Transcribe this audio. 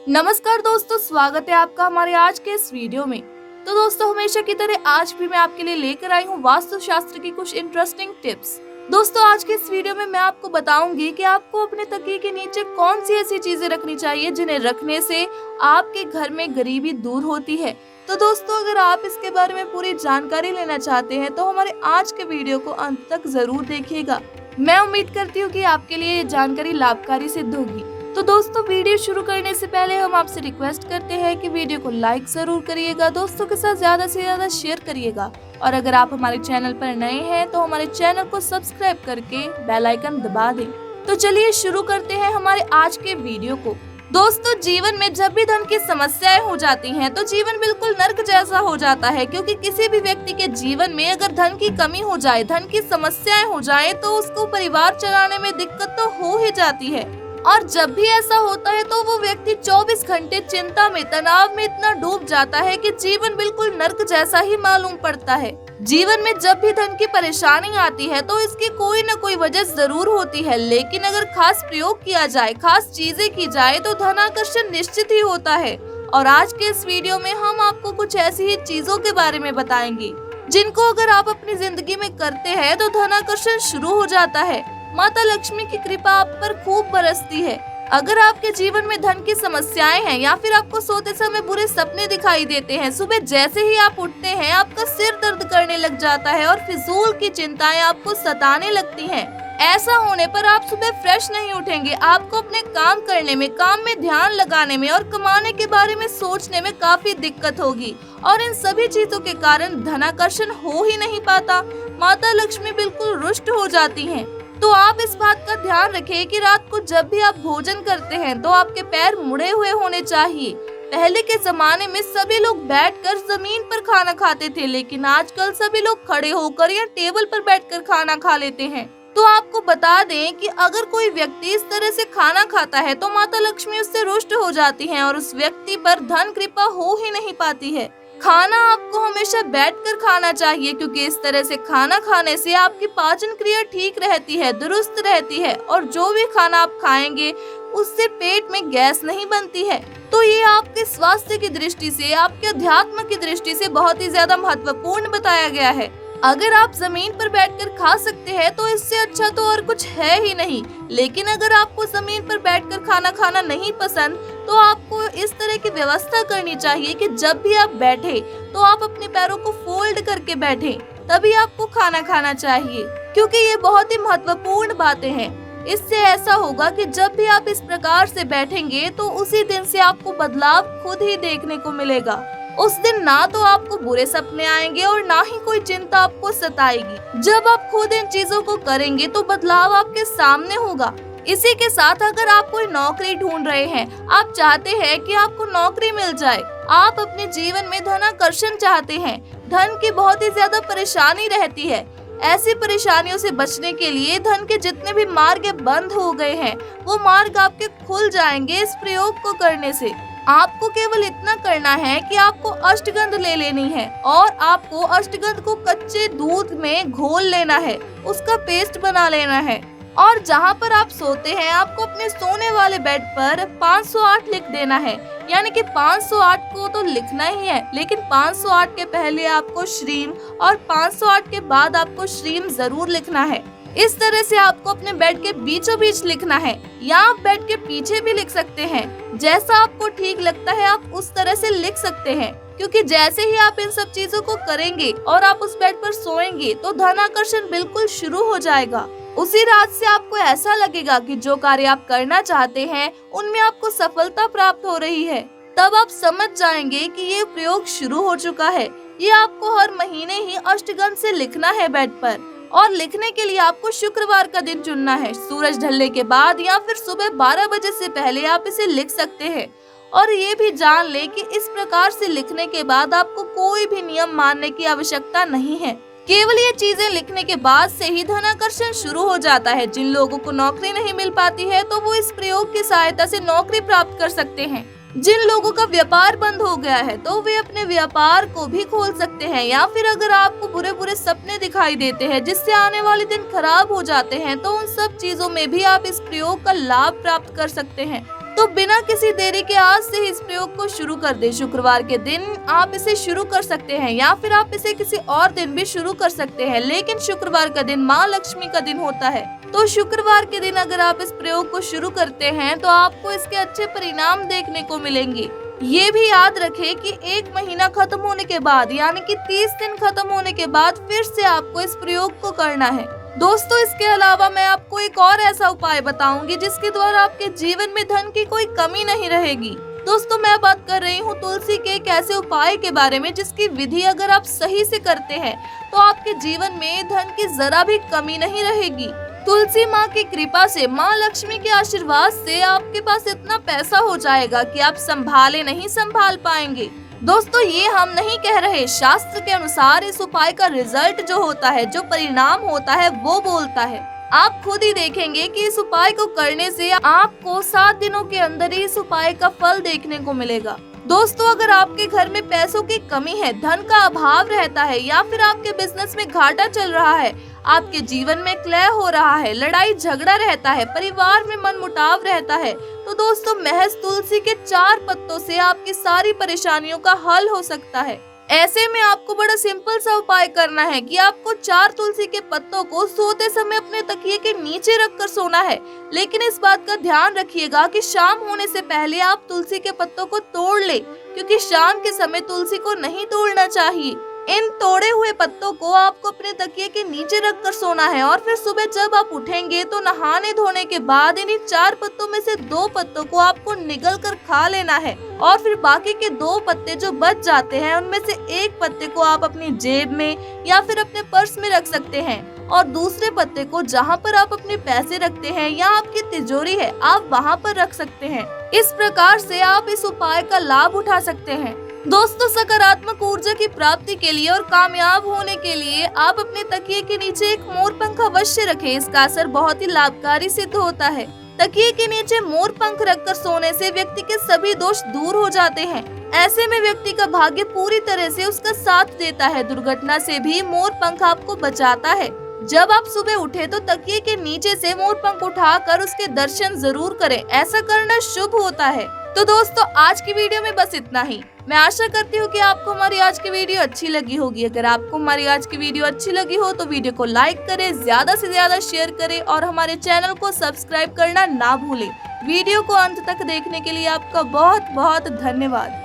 नमस्कार दोस्तों, स्वागत है आपका हमारे आज के इस वीडियो में। तो दोस्तों, हमेशा की तरह आज भी मैं आपके लिए लेकर आई हूँ वास्तुशास्त्र की कुछ इंटरेस्टिंग टिप्स। दोस्तों, आज के इस वीडियो में मैं आपको बताऊंगी कि आपको अपने तकिए के नीचे कौन सी ऐसी चीजें रखनी चाहिए जिन्हें रखने से आपके घर में गरीबी दूर होती है। तो दोस्तों, अगर आप इसके बारे में पूरी जानकारी लेना चाहते हैं तो हमारे आज के वीडियो को अंत तक जरूर देखिएगा। मैं उम्मीद करती हूँ कि आपके लिए ये जानकारी लाभकारी सिद्ध होगी। तो दोस्तों, वीडियो शुरू करने से पहले हम आपसे रिक्वेस्ट करते हैं कि वीडियो को लाइक जरूर करिएगा, दोस्तों के साथ ज्यादा से ज्यादा शेयर करिएगा और अगर आप हमारे चैनल पर नए हैं तो हमारे चैनल को सब्सक्राइब करके बेल आइकन दबा दें। तो चलिए शुरू करते हैं हमारे आज के वीडियो को। दोस्तों, जीवन में जब भी धन की समस्याएं हो जाती हैं तो जीवन बिल्कुल नर्क जैसा हो जाता है, क्योंकि किसी भी व्यक्ति के जीवन में अगर धन की कमी हो जाए, धन की समस्याएं हो जाए तो उसको परिवार चलाने में दिक्कत तो हो ही जाती है। और जब भी ऐसा होता है तो वो व्यक्ति 24 घंटे चिंता में, तनाव में इतना डूब जाता है कि जीवन बिल्कुल नर्क जैसा ही मालूम पड़ता है। जीवन में जब भी धन की परेशानी आती है तो इसकी कोई न कोई वजह जरूर होती है, लेकिन अगर खास प्रयोग किया जाए, खास चीजें की जाए तो धनाकर्षण निश्चित ही होता है। और आज के इस वीडियो में हम आपको कुछ ऐसी ही चीजों के बारे में बताएंगे जिनको अगर आप अपनी जिंदगी में करते हैं तो धनाकर्षण शुरू हो जाता है। माता लक्ष्मी की कृपा आप पर खूब बरसती है। अगर आपके जीवन में धन की समस्याएं हैं या फिर आपको सोते समय बुरे सपने दिखाई देते हैं, सुबह जैसे ही आप उठते हैं आपका सिर दर्द करने लग जाता है और फिजूल की चिंताएं आपको सताने लगती हैं, ऐसा होने पर आप सुबह फ्रेश नहीं उठेंगे। आपको अपने काम करने में, काम में ध्यान लगाने में और कमाने के बारे में सोचने में काफी दिक्कत होगी और इन सभी चीजों के कारण धनाकर्षण हो ही नहीं पाता। माता लक्ष्मी बिल्कुल रुष्ट हो जाती हैं। तो आप इस बात का ध्यान रखें कि रात को जब भी आप भोजन करते हैं तो आपके पैर मुड़े हुए होने चाहिए। पहले के जमाने में सभी लोग बैठकर जमीन पर खाना खाते थे, लेकिन आजकल सभी लोग खड़े होकर या टेबल पर बैठकर खाना खा लेते हैं। तो आपको बता दें कि अगर कोई व्यक्ति इस तरह से खाना खाता है तो माता लक्ष्मी उससे रुष्ट हो जाती हैं और उस व्यक्ति पर धन कृपा हो ही नहीं पाती है। खाना आपको हमेशा बैठकर खाना चाहिए, क्योंकि इस तरह से खाना खाने से आपकी पाचन क्रिया ठीक रहती है, दुरुस्त रहती है और जो भी खाना आप खाएंगे उससे पेट में गैस नहीं बनती है। तो ये आपके स्वास्थ्य की दृष्टि से, आपके अध्यात्म की दृष्टि से बहुत ही ज्यादा महत्वपूर्ण बताया गया है। अगर आप जमीन पर बैठकर खा सकते हैं तो इससे अच्छा तो और कुछ है ही नहीं, लेकिन अगर आपको जमीन पर बैठकर खाना खाना नहीं पसंद तो आपको इस तरह की व्यवस्था करनी चाहिए कि जब भी आप बैठे तो आप अपने पैरों को फोल्ड करके बैठे, तभी आपको खाना खाना चाहिए, क्योंकि ये बहुत ही महत्वपूर्ण बातें हैं। इससे ऐसा होगा कि जब भी आप इस प्रकार से बैठेंगे तो उसी दिन से आपको बदलाव खुद ही देखने को मिलेगा। उस दिन ना तो आपको बुरे सपने आएंगे और ना ही कोई चिंता आपको सताएगी। जब आप खुद इन चीजों को करेंगे तो बदलाव आपके सामने होगा। इसी के साथ अगर आप कोई नौकरी ढूंढ रहे हैं, आप चाहते हैं कि आपको नौकरी मिल जाए, आप अपने जीवन में धनाकर्षण चाहते हैं, धन की बहुत ही ज्यादा परेशानी रहती है, ऐसी परेशानियों से बचने के लिए धन के जितने भी मार्ग बंद हो गए हैं वो मार्ग आपके खुल जाएंगे इस प्रयोग को करने से। आपको केवल इतना करना है कि आपको अष्टगंध ले लेनी है और आपको अष्टगंध को कच्चे दूध में घोल लेना है, उसका पेस्ट बना लेना है और जहाँ पर आप सोते हैं आपको अपने सोने वाले बेड पर 508 लिख देना है। यानी कि 508 को तो लिखना ही है, लेकिन 508 के पहले आपको श्रीम और 508 के बाद आपको श्रीम जरूर लिखना है। इस तरह से आपको अपने बेड के बीचों बीच लिखना है या आप बेड के पीछे भी लिख सकते हैं। जैसा आपको ठीक लगता है आप उस तरह से लिख सकते हैं, क्योंकि जैसे ही आप इन सब चीजों को करेंगे और आप उस बेड पर सोएंगे तो धनाकर्षण बिल्कुल शुरू हो जाएगा। उसी रात से आपको ऐसा लगेगा कि जो कार्य आप करना चाहते हैं उनमें आपको सफलता प्राप्त हो रही है। तब आप समझ जाएंगे कि ये प्रयोग शुरू हो चुका है। ये आपको हर महीने ही अष्टगंध से लिखना है बेड पर, और लिखने के लिए आपको शुक्रवार का दिन चुनना है। सूरज ढलने के बाद या फिर सुबह 12 बजे से पहले आप इसे लिख सकते हैं। और ये भी जान ले कि इस प्रकार से लिखने के बाद आपको कोई भी नियम मानने की आवश्यकता नहीं है। केवल ये चीजें लिखने के बाद से ही धनाकर्षण शुरू हो जाता है। जिन लोगों को नौकरी नहीं मिल पाती है तो वो इस प्रयोग की सहायता से नौकरी प्राप्त कर सकते हैं। जिन लोगों का व्यापार बंद हो गया है तो वे अपने व्यापार को भी खोल सकते हैं, या फिर अगर आपको बुरे बुरे सपने दिखाई देते हैं जिससे आने वाले दिन खराब हो जाते हैं तो उन सब चीजों में भी आप इस प्रयोग का लाभ प्राप्त कर सकते हैं। तो बिना किसी देरी के आज से ही इस प्रयोग को शुरू कर दें। शुक्रवार के दिन आप इसे शुरू कर सकते हैं या फिर आप इसे किसी और दिन भी शुरू कर सकते हैं, लेकिन शुक्रवार का दिन माँ लक्ष्मी का दिन होता है। तो शुक्रवार के दिन अगर आप इस प्रयोग को शुरू करते हैं तो आपको इसके अच्छे परिणाम देखने को मिलेंगे। ये भी याद रखें कि 1 महीना खत्म होने के बाद यानी कि 30 दिन खत्म होने के बाद फिर से आपको इस प्रयोग को करना है। दोस्तों, इसके अलावा मैं आपको एक और ऐसा उपाय बताऊंगी जिसके द्वारा आपके जीवन में धन की कोई कमी नहीं रहेगी। दोस्तों, मैं बात कर रही हूँ तुलसी के एक ऐसे उपाय के बारे में जिसकी विधि अगर आप सही से करते हैं तो आपके जीवन में धन की जरा भी कमी नहीं रहेगी। तुलसी माँ की कृपा से, माँ लक्ष्मी के आशीर्वाद से आपके पास इतना पैसा हो जाएगा कि आप संभाले नहीं संभाल पाएंगे। दोस्तों, ये हम नहीं कह रहे, शास्त्र के अनुसार इस उपाय का रिजल्ट जो होता है, जो परिणाम होता है वो बोलता है। आप खुद ही देखेंगे कि इस उपाय को करने से आपको 7 दिनों के अंदर ही इस उपाय का फल देखने को मिलेगा। दोस्तों, अगर आपके घर में पैसों की कमी है, धन का अभाव रहता है या फिर आपके बिजनेस में घाटा चल रहा है, आपके जीवन में क्लह हो रहा है, लड़ाई झगड़ा रहता है, परिवार में मनमुटाव रहता है, तो दोस्तों महज तुलसी के 4 पत्तों से आपकी सारी परेशानियों का हल हो सकता है। ऐसे में आपको बड़ा सिंपल सा उपाय करना है कि आपको 4 तुलसी के पत्तों को सोते समय अपने तकिए के नीचे रखकर सोना है। लेकिन इस बात का ध्यान रखिएगा कि शाम होने से पहले आप तुलसी के पत्तों को तोड़ ले, क्योंकि शाम के समय तुलसी को नहीं तोड़ना चाहिए। इन तोड़े हुए पत्तों को आपको अपने तकिए के नीचे रखकर सोना है और फिर सुबह जब आप उठेंगे तो नहाने धोने के बाद इन्हीं 4 पत्तों में से 2 पत्तों को आपको निगल कर खा लेना है और फिर बाकी के 2 पत्ते जो बच जाते हैं उनमें से 1 पत्ते को आप अपनी जेब में या फिर अपने पर्स में रख सकते हैं और दूसरे पत्ते को जहाँ पर आप अपने पैसे रखते हैं या आपकी तिजोरी है आप वहाँ पर रख सकते हैं। इस प्रकार से आप इस उपाय का लाभ उठा सकते हैं। दोस्तों, सकारात्मक ऊर्जा की प्राप्ति के लिए और कामयाब होने के लिए आप अपने तकिए के नीचे एक मोर पंख अवश्य रखें। इसका असर बहुत ही लाभकारी सिद्ध होता है। तकिए के नीचे मोर पंख रखकर सोने से व्यक्ति के सभी दोष दूर हो जाते हैं। ऐसे में व्यक्ति का भाग्य पूरी तरह से उसका साथ देता है। दुर्घटना से भी मोर पंख आपको बचाता है। जब आप सुबह उठे तो तकिए के नीचे से मोर पंख उठाकर उसके दर्शन जरूर करें, ऐसा करना शुभ होता है। तो दोस्तों, आज की वीडियो में बस इतना ही। मैं आशा करती हूँ कि आपको हमारी आज की वीडियो अच्छी लगी होगी। अगर आपको हमारी आज की वीडियो अच्छी लगी हो तो वीडियो को लाइक करें, ज्यादा से ज्यादा शेयर करें और हमारे चैनल को सब्सक्राइब करना ना भूलें। वीडियो को अंत तक देखने के लिए आपका बहुत बहुत धन्यवाद।